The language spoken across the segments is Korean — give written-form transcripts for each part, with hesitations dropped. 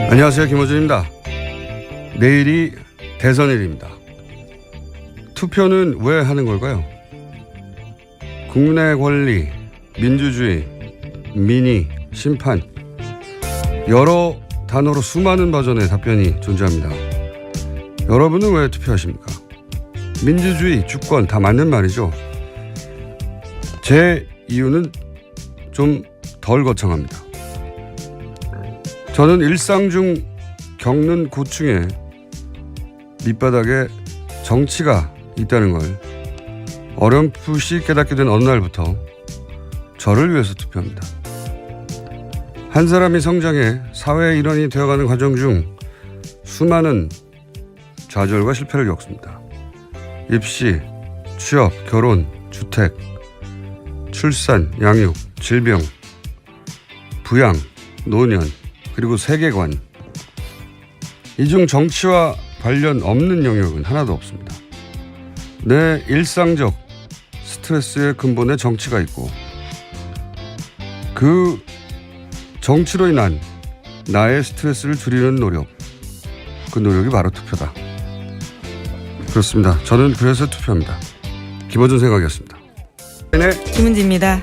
안녕하세요, 김호준입니다. 내일이 대선일입니다. 투표는 왜 하는 걸까요? 국민의 권리, 민주주의, 민의, 심판, 여러 단어로 수많은 버전의 답변이 존재합니다. 여러분은 왜 투표하십니까? 민주주의, 주권 다 맞는 말이죠. 제 이유는 좀 덜 거창합니다. 저는 일상 중 겪는 고충에 밑바닥에 정치가 있다는 걸 어렴풋이 깨닫게 된 어느 날부터 저를 위해서 투표합니다. 한 사람이 성장해 사회의 일원이 되어가는 과정 중 수많은 좌절과 실패를 겪습니다. 입시, 취업, 결혼, 주택, 출산, 양육, 질병, 부양, 노년, 그리고 세계관. 이 중 정치와 관련 없는 영역은 하나도 없습니다. 내 일상적 스트레스의 근본에 정치가 있고 그 정치로 인한 나의 스트레스를 줄이는 노력, 그 노력이 바로 투표다. 그렇습니다. 저는 그래서 투표합니다. 김어준 생각이었습니다. 네. 김은지입니다.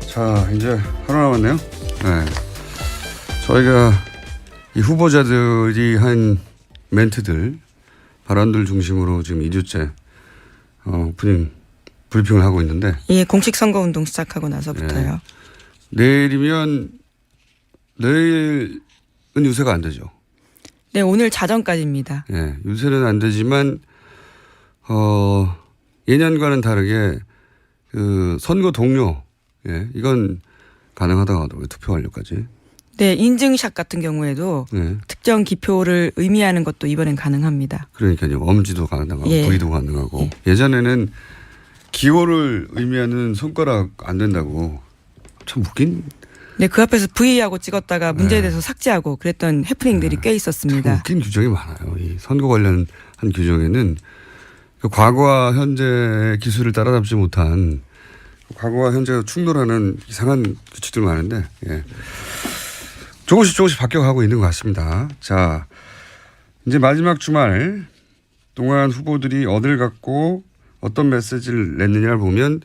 자, 이제 하루 남았네요. 네. 저희가 이 후보자들이 한 멘트들, 발언들 중심으로 지금 2주째 오프닝 브리핑을 하고 있는데. 예, 공식 선거운동 시작하고 나서부터요. 네. 내일은 유세가 안 되죠. 네, 오늘 자정까지입니다. 예, 유세는 안 되지만 예년과는 다르게 그 선거 동료, 예, 이건 가능하다고 하더라고요. 투표 완료까지. 네, 인증샷 같은 경우에도 네. 특정 기표를 의미하는 것도 이번엔 가능합니다. 그러니까요. 엄지도 가능하고 예. 부위도 가능하고. 예전에는 기호를 의미하는 손가락 안 된다고. 참 웃긴. 네, 그 앞에서 V하고 찍었다가 문제에 대해서 삭제하고 그랬던 해프닝들이 꽤 있었습니다. 참 웃긴 규정이 많아요. 이 선거 관련한 규정에는 그 과거와 현재의 기술을 따라잡지 못한 과거와 현재가 충돌하는 이상한 규칙들 많은데, 예. 조금씩 바뀌어가고 있는 것 같습니다. 자, 이제 마지막 주말 동안 후보들이 어딜 갔고 어떤 메시지를 냈느냐를 보면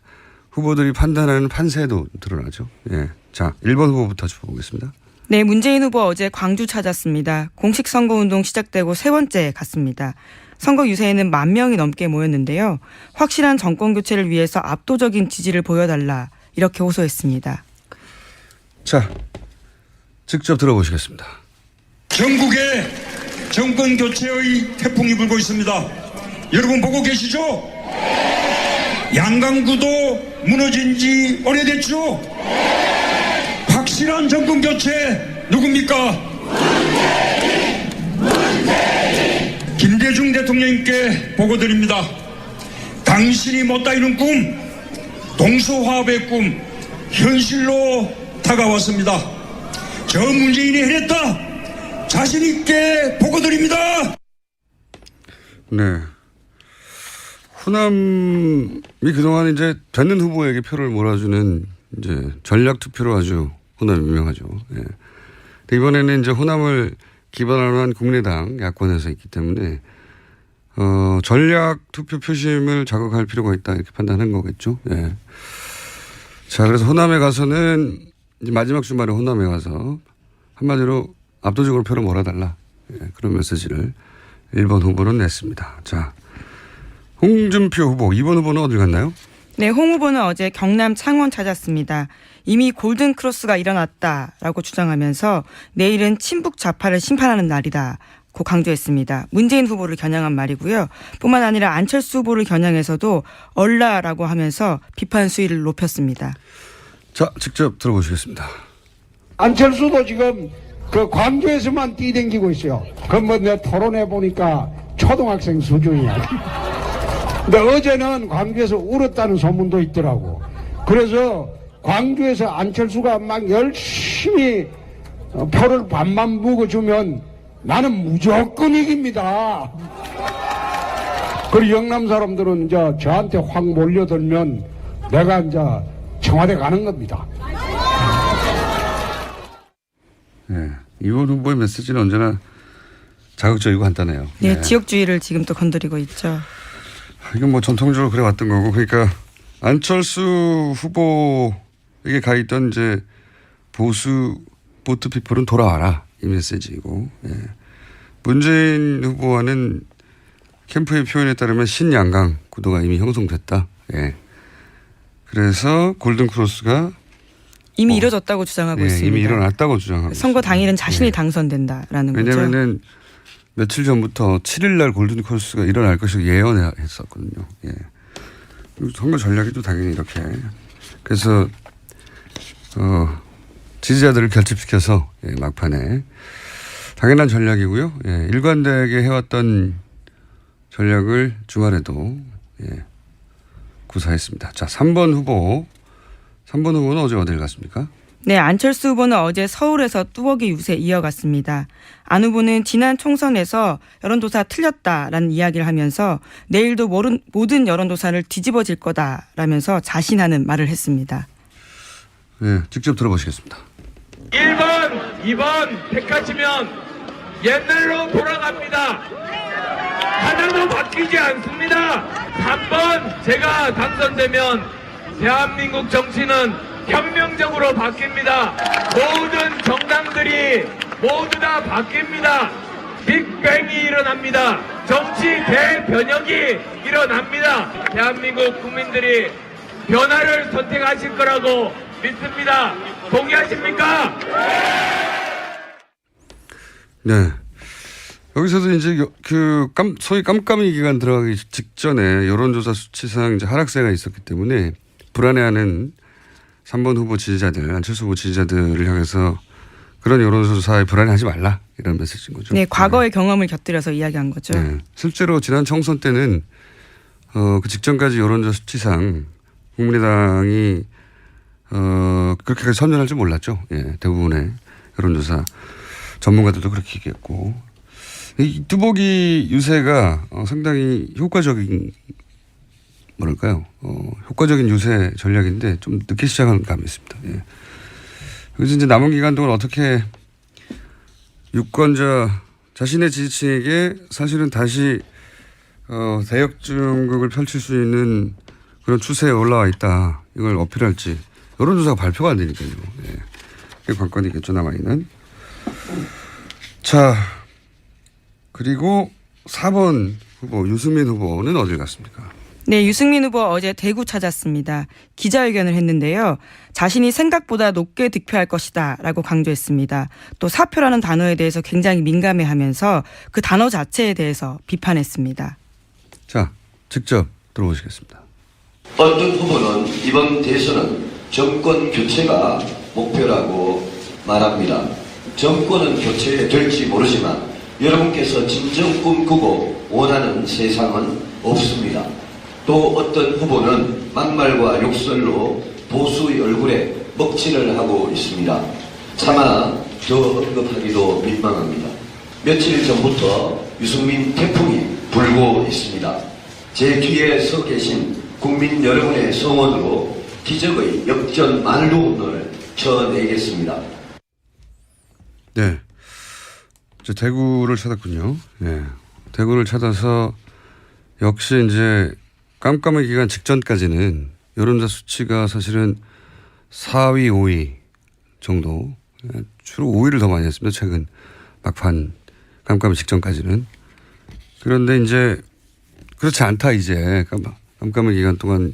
후보들이 판단하는 판세도 드러나죠. 예. 자, 1번 후보부터 짚어보겠습니다. 네, 문재인 후보 어제 광주 찾았습니다. 공식 선거운동 시작되고 세 번째 갔습니다. 선거 유세에는 10,000명이 넘게 모였는데요. 확실한 정권 교체를 위해서 압도적인 지지를 보여달라 이렇게 호소했습니다. 자, 직접 들어보시겠습니다. 전국에 정권 교체의 태풍이 불고 있습니다. 여러분 보고 계시죠? 양강구도 무너진 지 오래됐죠? 확실한 정권 교체 누굽니까? 김대중 대통령님께 보고드립니다. 당신이 못다 이룬 꿈, 동서화합의 꿈, 현실로 다가왔습니다. 저 문재인이 해냈다. 자신 있게 보고드립니다. 네. 호남이 그동안 이제 되는 후보에게 표를 몰아주는 이제 전략 투표로 아주 호남이 유명하죠. 예. 이번에는 이제 호남을 기반으로 한 국민의당 야권에서 있기 때문에 전략 투표 표심을 자극할 필요가 있다 이렇게 판단한 거겠죠. 예. 자, 그래서 호남에 가서는 이제 마지막 주말에 호남에 가서 한마디로 압도적으로 표를 몰아달라. 예, 그런 메시지를 1번 후보는 냈습니다. 자, 홍준표 후보, 2번 후보는 어딜 갔나요? 네, 홍 후보는 어제 경남 창원 찾았습니다. 이미 골든 크로스가 일어났다라고 주장하면서 내일은 친북 좌파를 심판하는 날이다고 강조했습니다. 문재인 후보를 겨냥한 말이고요. 뿐만 아니라 안철수 후보를 겨냥해서도 얼라라고 하면서 비판 수위를 높였습니다. 자, 직접 들어보시겠습니다. 안철수도 지금 그 광주에서만 뛰댕기고 있어요. 그뭐 내가 토론해 보니까 초등학생 수준이야. 근데 어제는 광주에서 울었다는 소문도 있더라고. 그래서 광주에서 안철수가 막 열심히 표를 반만 묵어주면 나는 무조건 이깁니다. 그리고 영남 사람들은 이제 저한테 확 몰려들면 내가 이제 청와대 가는 겁니다. 네. 이원 후보의 메시지는 언제나 자극적이고 간단해요. 네, 지역주의를 지금 또 건드리고 있죠. 이건 뭐 전통적으로 그래 왔던 거고, 그러니까 안철수 후보에게 가 있던 이제 보수 보트 피플은 돌아와라 이 메시지이고, 문재인 후보와는 캠프의 표현에 따르면 신양강 구도가 이미 형성됐다. 그래서 골든 크로스가 이미 이뤄졌다고 주장하고 있습니다. 이미 일어났다고 주장하고 선거 있습니다. 당일은 자신이 당선된다라는 거죠. 왜냐하면은 며칠 전부터 7일 날 골든 크로스가 일어날 것을 예언했었거든요. 선거 전략이 또 당연히 이렇게. 그래서 지지자들을 결집시켜서 막판에 당연한 전략이고요. 일관되게 해왔던 전략을 주말에도 구사했습니다. 자, 3번 후보는 어제 어딜 갔습니까? 네, 안철수 후보는 어제 서울에서 뚜벅이 유세 이어갔습니다. 안 후보는 지난 총선에서 여론조사 틀렸다라는 이야기를 하면서 내일도 모든 여론조사를 뒤집어질 거다라면서 자신하는 말을 했습니다. 네, 직접 들어보시겠습니다. 1번, 2번 택하시면 옛날로 돌아갑니다. 하나도 바뀌지 않습니다. 3번 제가 당선되면 대한민국 정치는 혁명적으로 바뀝니다. 모든 정당들이 모두 다 바뀝니다. 빅뱅이 일어납니다. 정치 대변혁이 일어납니다. 대한민국 국민들이 변화를 선택하실 거라고 믿습니다. 동의하십니까? 네. 여기서도 이제 소위 깜깜이 기간 들어가기 직전에 여론조사 수치상 이제 하락세가 있었기 때문에 불안해하는 3번 후보 지지자들, 안철수 후보 지지자들을 향해서 그런 여론조사에 불안해하지 말라 이런 메시지인 거죠. 네, 과거의 경험을 곁들여서 이야기한 거죠. 네. 실제로 지난 총선 때는 그 직전까지 여론조사 수치상 국민의당이 그렇게까지 선전할 줄 몰랐죠. 대부분의 여론조사 전문가들도 그렇게 얘기했고, 이 뚜벅이 유세가 상당히 효과적인 효과적인 유세 전략인데 좀 늦게 시작한 감이 있습니다. 그래서 이제 남은 기간 동안 어떻게 유권자 자신의 지지층에게 사실은 다시 대역중극을 펼칠 수 있는 그런 추세에 올라와 있다. 이걸 어필할지. 여론조사가 발표가 안 되니까요. 그게 관건이겠죠, 남아있는. 자, 그리고 4번 후보, 유승민 후보는 어딜 갔습니까? 네, 유승민 후보 어제 대구 찾았습니다. 기자회견을 했는데요. 자신이 생각보다 높게 득표할 것이다 라고 강조했습니다. 또 사표라는 단어에 대해서 굉장히 민감해하면서 그 단어 자체에 대해서 비판했습니다. 자, 직접 들어보시겠습니다. 어떤 후보는 이번 대선은 정권 교체가 목표라고 말합니다. 정권은 교체될지 모르지만 여러분께서 진정 꿈꾸고 원하는 세상은 없습니다. 또 어떤 후보는 막말과 욕설로 보수의 얼굴에 먹칠을 하고 있습니다. 차마 더 언급하기도 민망합니다. 며칠 전부터 유승민 태풍이 불고 있습니다. 제 뒤에 서 계신 국민 여러분의 성원으로 기적의 역전 만루운을 쳐내겠습니다. 네. 이제 대구를 찾았군요. 대구를 찾아서 역시 이제 깜깜의 기간 직전까지는 여론조사 수치가 사실은 4위, 5위 정도, 주로 5위를 더 많이 했습니다. 최근 막판 깜깜의 직전까지는. 그런데 이제 그렇지 않다 이제 깜깜의 기간 동안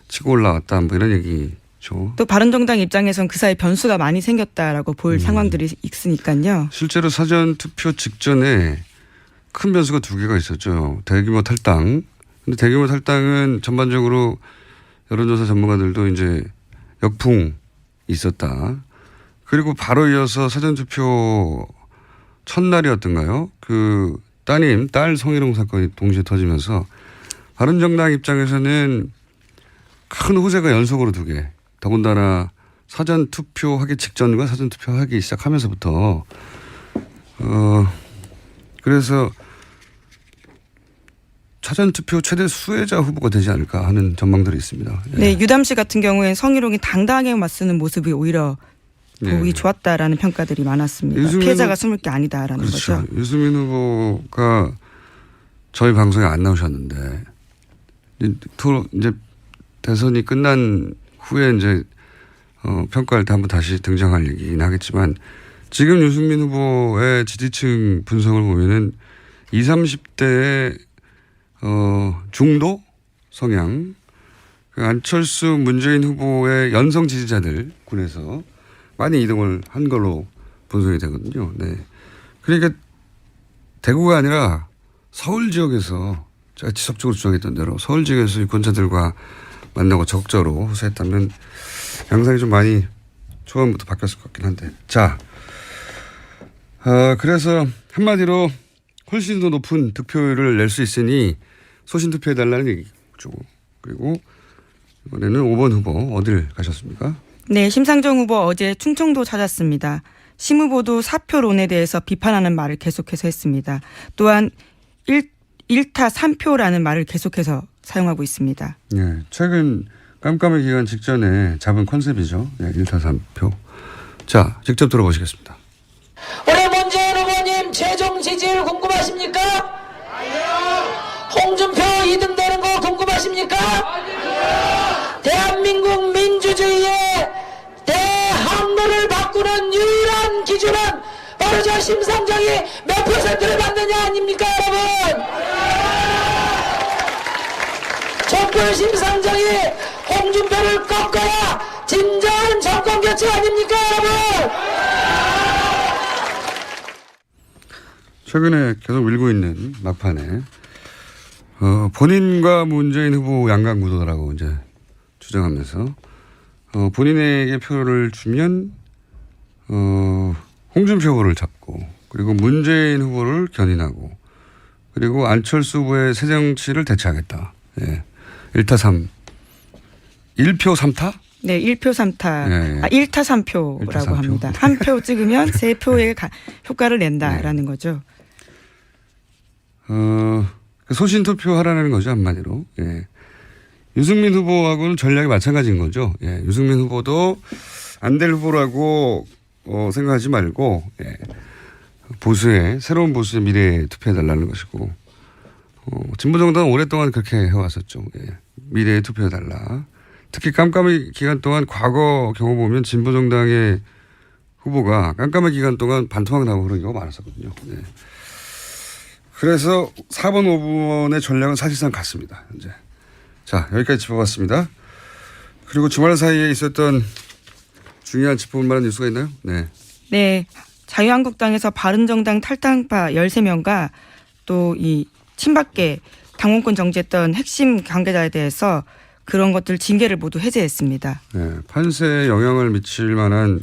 치고 올라왔다 뭐 이런 얘기죠. 또 바른정당 입장에선 그 사이 변수가 많이 생겼다라고 볼 상황들이 있으니까요. 실제로 사전투표 직전에 큰 변수가 두 개가 있었죠. 대규모 탈당. 근데 대규모 탈당은 전반적으로 여론조사 전문가들도 이제 역풍이 있었다. 그리고 바로 이어서 사전투표 첫날이었던가요? 그 딸 성희롱 사건이 동시에 터지면서 바른정당 입장에서는 큰 호재가 연속으로 두 개. 더군다나 사전투표하기 직전과 사전투표하기 시작하면서부터 그래서 사전투표 최대 수혜자 후보가 되지 않을까 하는 전망들이 있습니다. 네, 유담 씨 같은 경우에는 성희롱이 당당하게 맞서는 모습이 오히려 보기 네. 좋았다라는 평가들이 많았습니다. 유승민 피해자가 숨을 게 아니다라는 그렇죠. 거죠. 유승민 후보가 저희 방송에 안 나오셨는데 이제 대선이 끝난 후에 이제 평가할 때 한번 다시 등장할 얘기긴 하겠지만 지금 유승민 후보의 지지층 분석을 보면은 20, 30대의 중도 성향, 그 안철수 문재인 후보의 연성 지지자들 군에서 많이 이동을 한 걸로 분석이 되거든요. 네. 그러니까 대구가 아니라 서울 지역에서 제가 지속적으로 주장했던 대로 서울 지역에서 유권자들과 만나고 적극적으로 호소했다면 양상이 좀 많이 초반부터 바뀌었을 것 같긴 한데. 자, 그래서 한마디로 훨씬 더 높은 득표율을 낼 수 있으니 소신 투표해달라는 얘기죠. 그리고 이번에는 5번 후보 어딜 가셨습니까? 네, 심상정 후보 어제 충청도 찾았습니다. 심 후보도 사표론에 대해서 비판하는 말을 계속해서 했습니다. 또한 1타 3표라는 말을 계속해서 사용하고 있습니다. 네, 최근 깜깜이 기간 직전에 잡은 컨셉이죠. 네, 1타 3표. 자, 직접 들어보시겠습니다. 올해 문재인 후보님 최종 지지율 궁금하십니까? 홍준표 2등 되는 거 궁금하십니까? 대한민국 민주주의의 대항로를 바꾸는 유일한 기준은 바로 저 심상정이 몇 퍼센트를 받느냐 아닙니까 여러분? 촛불 심상정이 홍준표를 꺾어야 진정한 정권 교체 아닙니까 여러분? 최근에 계속 밀고 있는 막판에 본인과 문재인 후보 양강구도라고 이제 주장하면서 본인에게 표를 주면 홍준표 후보를 잡고 그리고 문재인 후보를 견인하고 그리고 안철수 후보의 새정치를 대체하겠다. 예. 1타 3. 1표 3타? 네, 1표 3타. 예, 예. 1타 3표라고 1타 3표. 합니다. 한 표 찍으면 3표의 효과를 낸다라는 거죠. 소신 투표하라는 거죠, 한마디로. 예. 유승민 후보하고는 전략이 마찬가지인 거죠. 예. 유승민 후보도 안 될 후보라고 생각하지 말고, 예. 새로운 보수의 미래에 투표해달라는 것이고, 진보정당은 오랫동안 그렇게 해왔었죠. 예. 미래에 투표해달라. 특히 깜깜이 기간 동안 과거 경우 보면 진보정당의 후보가 깜깜이 기간 동안 반토막 나고 그런 경우가 많았었거든요. 예. 그래서 4번, 5번의 전략은 사실상 같습니다. 현재. 자, 여기까지 짚어봤습니다. 그리고 주말 사이에 있었던 중요한 짚어볼 만한 뉴스가 있나요? 네. 네. 자유한국당에서 바른정당 탈당파 13명과 또 이 친박계 당원권 정지했던 핵심 관계자에 대해서 그런 것들 징계를 모두 해제했습니다. 네. 판세에 영향을 미칠 만한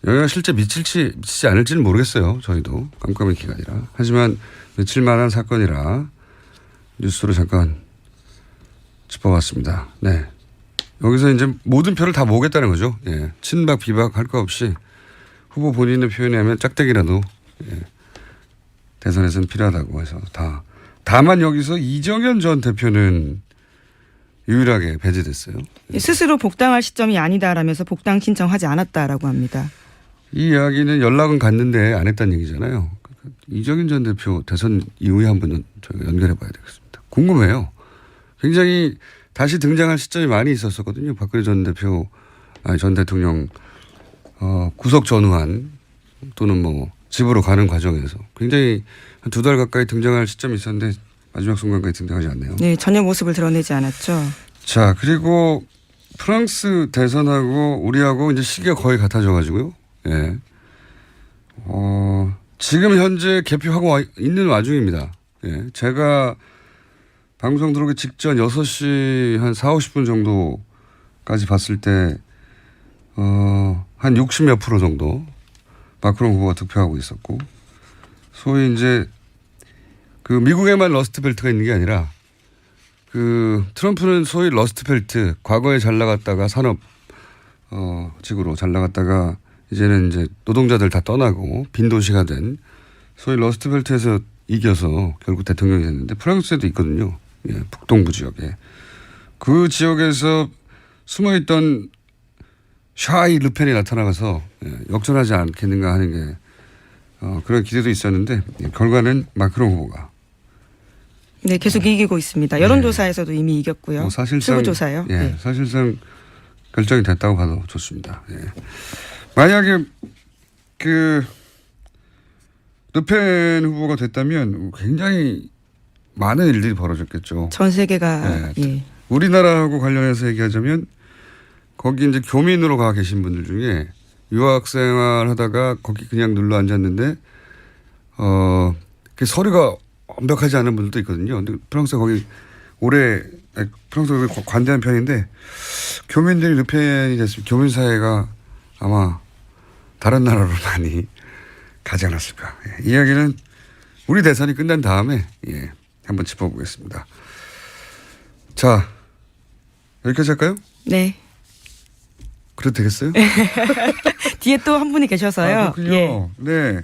영향을 실제 미치지 않을지는 모르겠어요. 저희도 깜깜이 기간이라. 하지만 미칠 만한 사건이라 뉴스로 잠깐 짚어봤습니다. 네. 여기서 이제 모든 표를 다 모으겠다는 거죠. 예. 친박, 비박 할 거 없이 후보 본인의 표현에 하면 짝대기라도 예. 대선에서는 필요하다고 해서 다만 여기서 이정현 전 대표는 유일하게 배제됐어요. 스스로 복당할 시점이 아니다라면서 복당 신청하지 않았다라고 합니다. 이 이야기는 연락은 갔는데 안 했다는 얘기잖아요. 이정현 전 대표 대선 이후에 한번 저희가 연결해 봐야 되겠습니다. 궁금해요. 굉장히 다시 등장할 시점이 많이 있었거든요. 박근혜 전 대통령 구속 전후한 또는 뭐 집으로 가는 과정에서 굉장히 한 2달 가까이 등장할 시점이 있었는데 마지막 순간까지 등장하지 않네요. 네, 전혀 모습을 드러내지 않았죠. 자, 그리고 프랑스 대선하고 우리하고 이제 시기가 거의 같아져 가지고요. 예. 지금 현재 개표하고 있는 와중입니다. 예. 제가 방송 들어오기 직전 6시 한 4, 50분 정도까지 봤을 때, 한 60 몇 프로 정도 마크롱 후보가 득표하고 있었고, 소위 이제 그 미국에만 러스트벨트가 있는 게 아니라 그 트럼프는 소위 러스트벨트, 과거에 잘 나갔다가 산업, 직으로 잘 나갔다가 이제는 이제 노동자들 다 떠나고 빈 도시가 된 소위 러스트벨트에서 이겨서 결국 대통령이 됐는데 프랑스에도 있거든요. 예, 북동부 지역에. 그 지역에서 숨어있던 샤이 르펜이 나타나가서 역전하지 않겠는가 하는 게 그런 기대도 있었는데 결과는 마크롱 후보가 네, 계속 이기고 있습니다. 여론조사에서도 이미 이겼고요. 뭐 사실상 출구조사요. 예, 네. 사실상 결정이 됐다고 봐도 좋습니다. 예. 만약에 그 르펜 후보가 됐다면 굉장히 많은 일들이 벌어졌겠죠. 전 세계가 예. 우리나라하고 관련해서 얘기하자면 거기 이제 교민으로 가 계신 분들 중에 유학생활 하다가 거기 그냥 눌러 앉았는데 그 서류가 완벽하지 않은 분들도 있거든요. 근데 프랑스 거기 프랑스가 관대한 편인데 교민들이 르펜이 됐으면 교민 사회가 아마 다른 나라로 많이 가지 않았을까. 예. 이야기는 우리 대선이 끝난 다음에 한번 짚어보겠습니다. 자, 여기까지 할까요? 네. 그래도 되겠어요? 뒤에 또 한 분이 계셔서요. 그렇군요. 예. 네.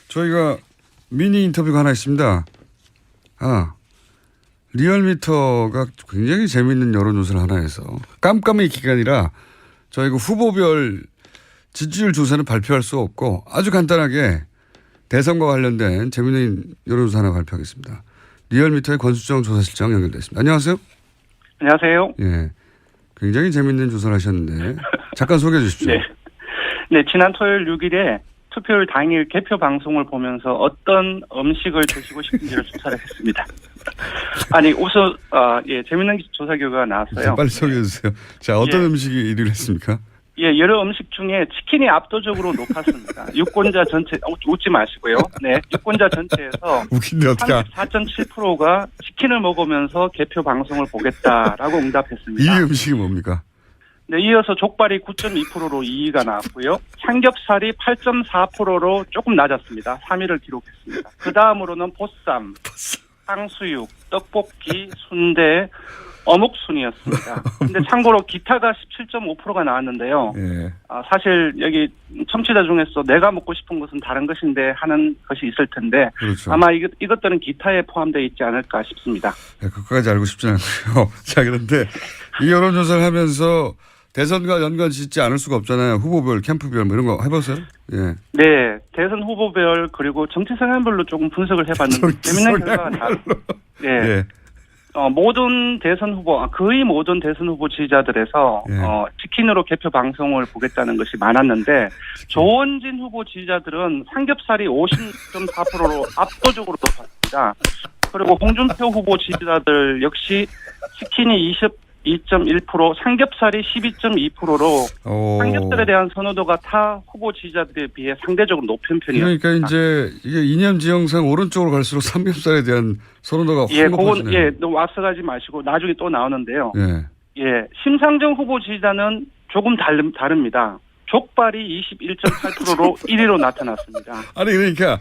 저희가 미니 인터뷰가 하나 있습니다. 리얼미터가 굉장히 재미있는 여론조사를 하나 해서 깜깜이 기간이라 저희가 후보별 지지율 조사는 발표할 수 없고 아주 간단하게 대선과 관련된 재미있는 여론조사 하나 발표하겠습니다. 리얼미터의 권수정 조사실장 연결됐습니다. 안녕하세요. 안녕하세요. 예. 굉장히 재미있는 조사를 하셨는데 잠깐 소개해 주십시오. 네, 지난 토요일 6일에 투표율 당일 개표 방송을 보면서 어떤 음식을 드시고 싶은지를 조사를 했습니다. 아니, 우선, 재밌는 조사 결과가 나왔어요. 빨리 소개해 주세요. 자, 어떤 예. 음식이 1위를 했습니까? 예, 여러 음식 중에 치킨이 압도적으로 높았습니다. 유권자 전체, 웃지 마시고요. 네, 유권자 전체에서 웃긴데 어떻게 34.7%가 치킨을 먹으면서 개표 방송을 보겠다라고 응답했습니다. 2위 음식이 뭡니까? 네, 이어서 족발이 9.2%로 2위가 나왔고요. 삼겹살이 8.4%로 조금 낮았습니다. 3위를 기록했습니다. 그 다음으로는 보쌈, 탕수육, 떡볶이, 순대, 어묵 순이었습니다. 근데 참고로 기타가 17.5%가 나왔는데요. 예. 사실 여기 청취자 중에서 내가 먹고 싶은 것은 다른 것인데 하는 것이 있을 텐데 그렇죠. 아마 이것들은 기타에 포함되어 있지 않을까 싶습니다. 네, 그것까지 알고 싶진 않고요. 자, 그런데 이 여론조사를 하면서 대선과 연관 짓지 않을 수가 없잖아요. 후보별, 캠프별 뭐 이런 거 해봤어요? 예. 네, 대선 후보별 그리고 정치 성향별로 조금 분석을 해봤는데 재밌는 결과가 예. 모든 대선 후보, 거의 모든 대선 후보 지지자들에서 예. 치킨으로 개표 방송을 보겠다는 것이 많았는데 조원진 후보 지지자들은 삼겹살이 50.4%로 압도적으로 높았습니다. 그리고 홍준표 후보 지지자들 역시 치킨이 22.1%, 삼겹살이 12.2%로 삼겹살에 대한 선호도가 타 후보 지지자들에 비해 상대적으로 높은 편이었습니다. 그러니까 이제 이게 이념 지형상 오른쪽으로 갈수록 삼겹살에 대한 선호도가 확 높아지네요. 너무 앞서가지 마시고 나중에 또 나오는데요. 예. 심상정 후보 지지자는 조금 다릅니다. 족발이 21.8%로 1위로 나타났습니다. 아니 그러니까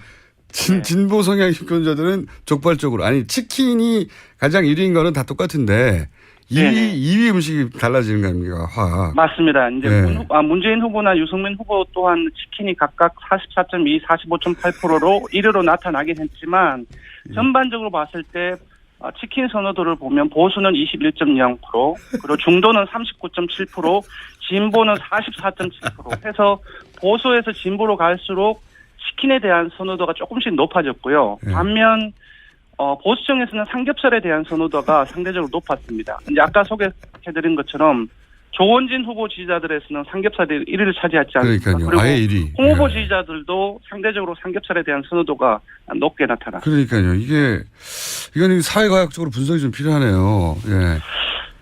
진보 성향 유권자들은 족발 쪽으로 아니 치킨이 가장 1위인 거는 다 똑같은데 2위 음식이 달라지는 거 아닙니까? 확. 맞습니다. 이제 네. 문재인 후보나 유승민 후보 또한 치킨이 각각 44.2, 45.8%로 1위로 나타나긴 했지만 전반적으로 봤을 때 치킨 선호도를 보면 보수는 21.0%, 그리고 중도는 39.7%, 진보는 44.7% 해서 보수에서 진보로 갈수록 치킨에 대한 선호도가 조금씩 높아졌고요. 반면 보수층에서는 삼겹살에 대한 선호도가 상대적으로 높았습니다. 이제 아까 소개해드린 것처럼 조원진 후보 지지자들에서는 삼겹살이 1위를 차지하지 않습니다. 그러니까요. 그리고 아예 1위. 홍 후보 지지자들도 상대적으로 삼겹살에 대한 선호도가 높게 나타났습니다. 그러니까요. 이건 사회과학적으로 분석이 좀 필요하네요. 예.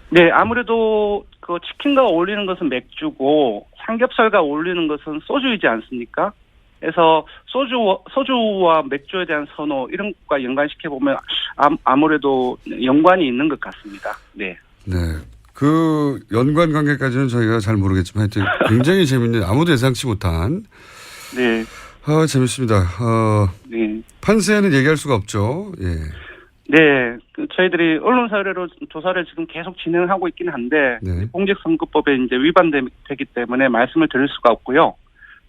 네, 아무래도 그 치킨과 어울리는 것은 맥주고 삼겹살과 어울리는 것은 소주이지 않습니까? 그래서 소주와 맥주에 대한 선호 이런 것과 연관시켜 보면 아무래도 연관이 있는 것 같습니다. 네. 네. 그 연관 관계까지는 저희가 잘 모르겠지만 하여튼 굉장히 재밌는 아무도 예상치 못한. 네. 재밌습니다. 네. 판세는 얘기할 수가 없죠. 예. 네. 저희들이 언론사 의뢰로 조사를 지금 계속 진행하고 있긴 한데 공직선거법에 이제 위반되기 때문에 말씀을 드릴 수가 없고요.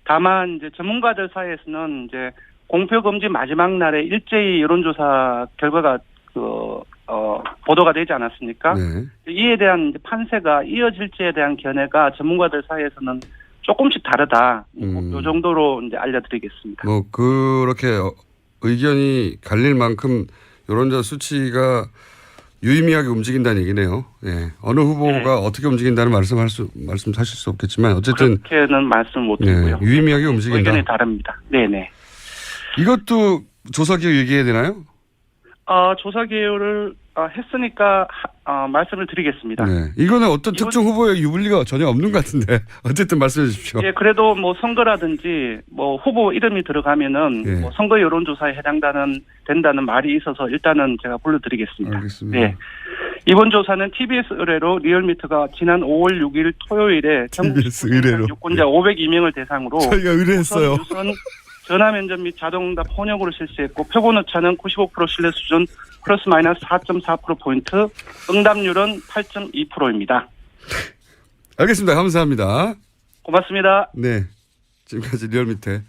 다만 이제 전문가들 사이에서는 이제 공표 금지 마지막 날에 일제히 여론조사 결과가 보도가 되지 않았습니까? 네. 이에 대한 이제 판세가 이어질지에 대한 견해가 전문가들 사이에서는 조금씩 다르다. 요 정도로 이제 알려드리겠습니다. 뭐 그렇게 의견이 갈릴 만큼 여론조사 수치가 유의미하게 움직인다는 얘기네요. 예. 어느 후보가 네. 어떻게 움직인다는 말씀하실 수 없겠지만 어쨌든 그렇게는 말씀 못 드리고요. 유의미하게 움직인다. 의견이 다릅니다. 네네. 이것도 조사 기호 얘기해야 되나요? 조사 개요를 했으니까 말씀을 드리겠습니다. 네. 이거는 어떤 특정 후보의 유불리가 전혀 없는 것 같은데 어쨌든 말씀해 주십시오. 예, 그래도 뭐 선거라든지 뭐 후보 이름이 들어가면은 예. 뭐 선거 여론조사에 된다는 말이 있어서 일단은 제가 불러드리겠습니다. 알겠습니다. 네. 이번 조사는 TBS 의뢰로 리얼미터가 지난 5월 6일 토요일에 TBS 의뢰로. 유권자 502명을 대상으로 저희가 의뢰했어요. 유선 전화 면접 및 자동응답 혼역으로 실시했고 표본 오차는 95% 신뢰 수준 플러스 마이너스 4.4%포인트, 응답률은 8.2%입니다. 알겠습니다. 감사합니다. 고맙습니다. 네. 지금까지 리얼미터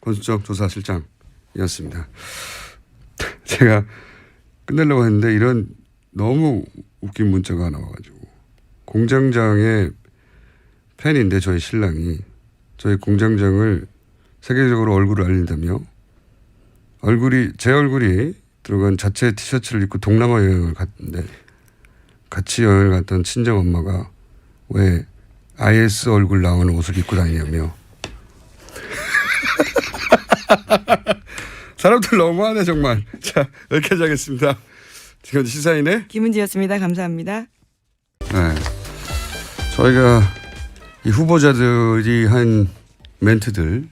권수정 조사실장이었습니다. 제가 끝내려고 했는데 이런 너무 웃긴 문자가 나와가지고 공장장의 팬인데 저희 신랑이 저희 공장장을 세계적으로 얼굴을 알린다며 제 얼굴이 들어간 자체 티셔츠를 입고 동남아 여행을 갔는데 같이 여행을 갔던 친정 엄마가 왜 IS 얼굴 나오는 옷을 입고 다니냐며 사람들 너무하네 정말. 자 여기까지 하겠습니다. 지금 시사인의 김은지였습니다. 감사합니다. 네. 저희가 이 후보자들이 한 멘트들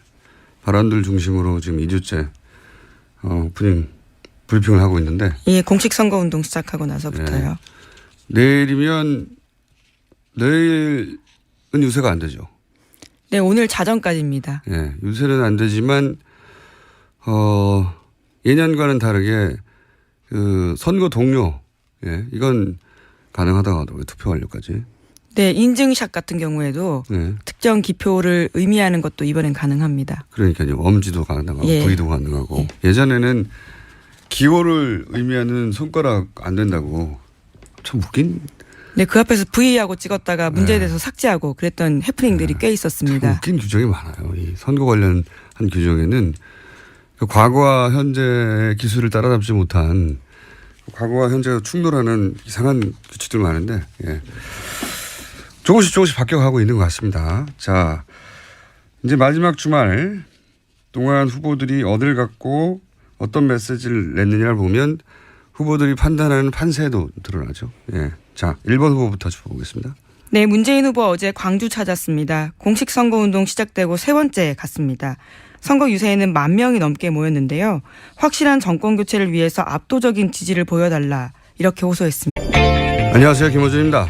발언들 중심으로 지금 2주째 오프닝 브리핑을 하고 있는데 예, 공식 선거 운동 시작하고 나서부터요. 내일은 유세가 안 되죠. 네, 오늘 자정까지입니다. 예, 유세는 안 되지만 예년과는 다르게 그 선거 동료 이건 가능하다고 하더라고요. 투표 완료까지. 네, 인증샷 같은 경우에도 특정 기표를 의미하는 것도 이번엔 가능합니다. 그러니까요. 엄지도 가능하고 예. V도 가능하고 예전에는 기호를 의미하는 손가락 안 된다고 참 웃긴. 네, 그 앞에서 V하고 찍었다가 문제돼서 삭제하고 그랬던 해프닝들이 꽤 있었습니다. 참 웃긴 규정이 많아요. 이 선거 관련한 규정에는 과거와 현재의 기술을 따라잡지 못한 과거와 현재가 충돌하는 이상한 규칙들 많은데 조금씩 바뀌어가고 있는 것 같습니다. 자, 이제 마지막 주말 동안 후보들이 어딜 갔고 어떤 메시지를 냈느냐를 보면 후보들이 판단하는 판세도 드러나죠. 자, 1번 후보부터 짚어보겠습니다. 네, 문재인 후보 어제 광주 찾았습니다. 공식 선거운동 시작되고 세 번째 갔습니다. 선거 유세에는 10,000명이 넘게 모였는데요. 확실한 정권 교체를 위해서 압도적인 지지를 보여달라 이렇게 호소했습니다. 안녕하세요. 김호준입니다.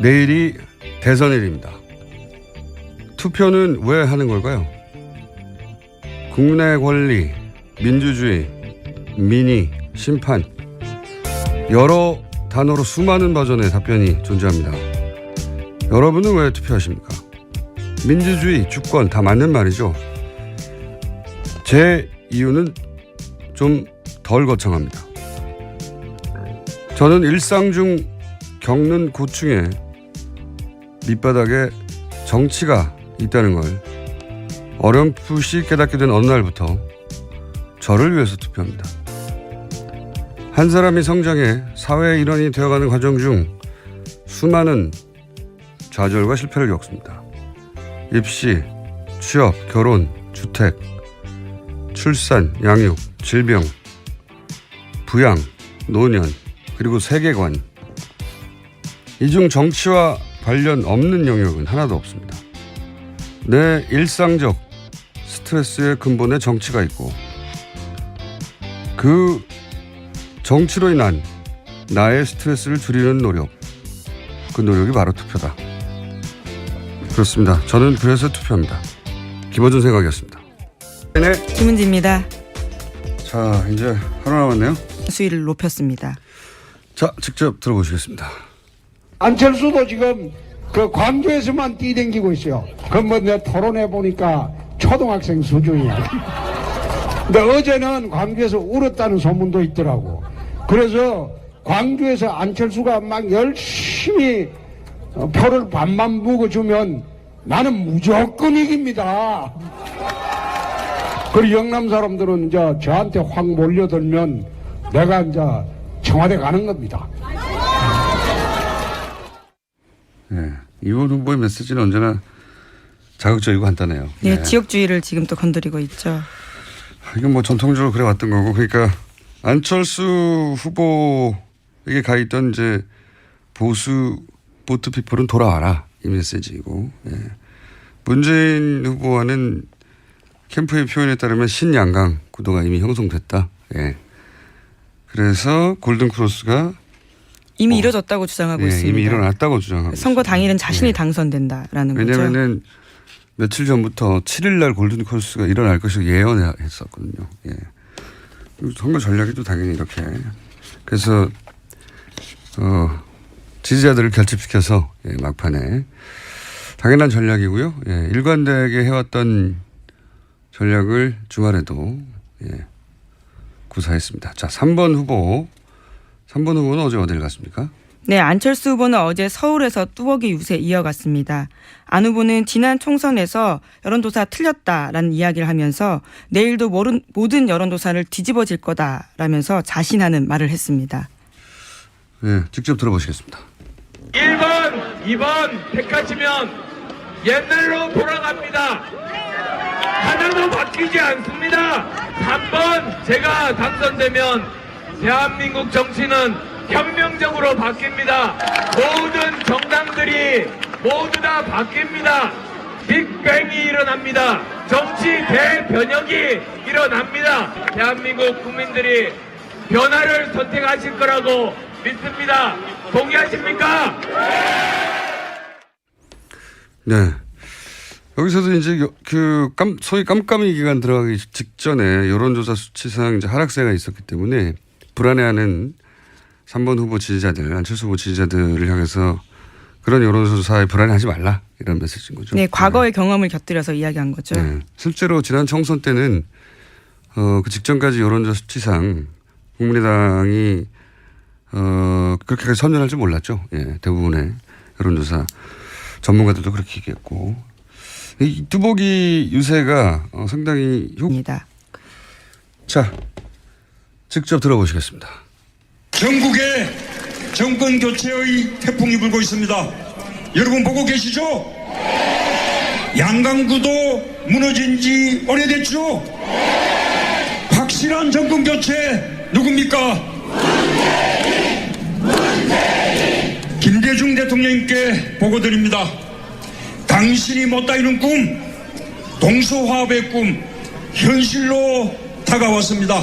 내일이 대선일입니다. 투표는 왜 하는 걸까요? 국민의 권리, 민주주의, 민의, 심판 여러 단어로 수많은 버전의 답변이 존재합니다. 여러분은 왜 투표하십니까? 민주주의, 주권 다 맞는 말이죠. 제 이유는 좀 덜 거창합니다. 저는 일상 중 겪는 고충에 밑바닥에 정치가 있다는 걸 어렴풋이 깨닫게 된 어느 날부터 저를 위해서 투표합니다. 한 사람이 성장해 사회의 일원이 되어가는 과정 중 수많은 좌절과 실패를 겪습니다. 입시, 취업, 결혼, 주택, 출산, 양육, 질병, 부양, 노년, 그리고 세계관. 이 중 정치와 관련 없는 영역은 하나도 없습니다. 내 일상적 스트레스의 근본에 정치가 있고 그 정치로 인한 나의 스트레스를 줄이는 노력, 그 노력이 바로 투표다. 그렇습니다. 저는 그래서 투표합니다. 김어준 생각이었습니다. 네. 김은지입니다. 자, 이제 하루 남았네요. 수위를 높였습니다. 자, 직접 들어보시겠습니다. 안철수도 지금 그 광주에서만 뛰댕기고 있어요. 그뭐 내가 토론해 보니까 초등학생 수준이야. 근데 어제는 광주에서 울었다는 소문도 있더라고. 그래서 광주에서 안철수가 막 열심히 표를 반만 묵어주면 나는 무조건 이깁니다. 그리고 영남 사람들은 이제 저한테 확 몰려들면 내가 이제 청와대 가는 겁니다. 네. 이번 후보의 메시지는 언제나 자극적이고 간단해요. 네, 지역주의를 지금 또 건드리고 있죠. 이건 뭐 전통적으로 그래 왔던 거고, 그러니까 안철수 후보에게 가 있던 이제 보수 보트 피플은 돌아와라 이 메시지이고, 문재인 후보와는 캠프의 표현에 따르면 신양강 구도가 이미 형성됐다. 그래서 골든 크로스가 이미 이뤄졌다고 주장하고 있습니다. 이미 일어났다고 주장하고 선거 있습니다. 당일은 자신이 당선된다라는 거죠. 왜냐하면은 며칠 전부터 7일 날 골든 크로스가 일어날 것을 예언했었거든요. 선거 전략이 또 당연히 이렇게. 그래서 지지자들을 결집시켜서 막판에 당연한 전략이고요. 일관되게 해왔던 전략을 주말에도 구사했습니다. 자, 3번 후보. 3번 후보는 어제 어딜 갔습니까? 네, 안철수 후보는 어제 서울에서 뚜벅이 유세 이어갔습니다. 안 후보는 지난 총선에서 여론조사 틀렸다라는 이야기를 하면서 내일도 모든 여론조사를 뒤집어질 거다라면서 자신하는 말을 했습니다. 네, 직접 들어보시겠습니다. 1번, 2번 택하시면 옛날로 돌아갑니다. 하나도 바뀌지 않습니다. 3번 제가 당선되면 대한민국 정치는 혁명적으로 바뀝니다. 모든 정당들이 모두 다 바뀝니다. 빅뱅이 일어납니다. 정치 대변혁이 일어납니다. 대한민국 국민들이 변화를 선택하실 거라고 믿습니다. 동의하십니까? 네. 여기서도 이제 소위 깜깜이 기간 들어가기 직전에 여론조사 수치상 이제 하락세가 있었기 때문에 불안해하는 3번 후보 지지자들, 안철수 후보 지지자들을 향해서 그런 여론조사에 불안해하지 말라 이런 메시지인 거죠. 네, 과거의 경험을 곁들여서 이야기한 거죠. 네. 실제로 지난 총선 때는 그 직전까지 여론조사 수치상 국민의당이 그렇게까지 선전할 줄 몰랐죠. 대부분의 여론조사 전문가들도 그렇게 얘기했고, 이 뚜벅이 유세가 상당히 입니다. 자, 직접 들어보시겠습니다. 전국에 정권 교체의 태풍이 불고 있습니다. 여러분 보고 계시죠? 양강구도 무너진 지 오래됐죠? 확실한 정권 교체 누굽니까? 김대중 대통령님께 보고드립니다. 당신이 못다 이룬 꿈, 동서화합의 꿈, 현실로 다가왔습니다.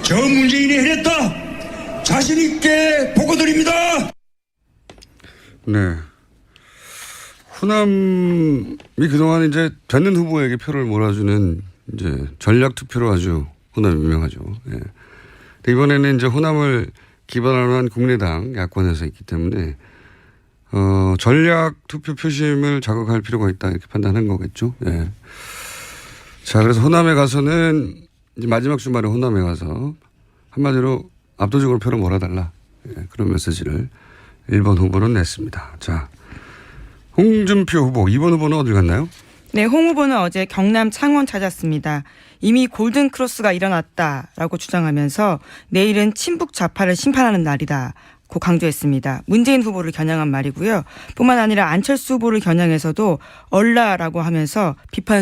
저 문재인이 해냈다. 자신 있게 보고드립니다. 네. 호남이 그동안 이제 되는 후보에게 표를 몰아주는 이제 전략 투표로 아주 호남이 유명하죠. 근데 이번에는 이제 호남을 기반으로 한 국민의당 야권에서 있기 때문에 전략 투표 표심을 자극할 필요가 있다 이렇게 판단한 거겠죠. 자, 그래서 호남에 가서는 이제 마지막 주말에 호남에 가서 한마디로 압도적으로 표를 몰아달라 그런 메시지를 1번 후보는 냈습니다. 자, 홍준표 후보 2번 후보는 어딜 갔나요? 네, 홍 후보는 어제 경남 창원 찾았습니다. 이미 골든 크로스가 일어났다라고 주장하면서 내일은 친북 좌파를 심판하는 날이다고 강조했습니다. 문재인 후보를 겨냥한 말이고요. 뿐만 아니라 안철수 후보를 겨냥해서도 얼라라고 하면서 비판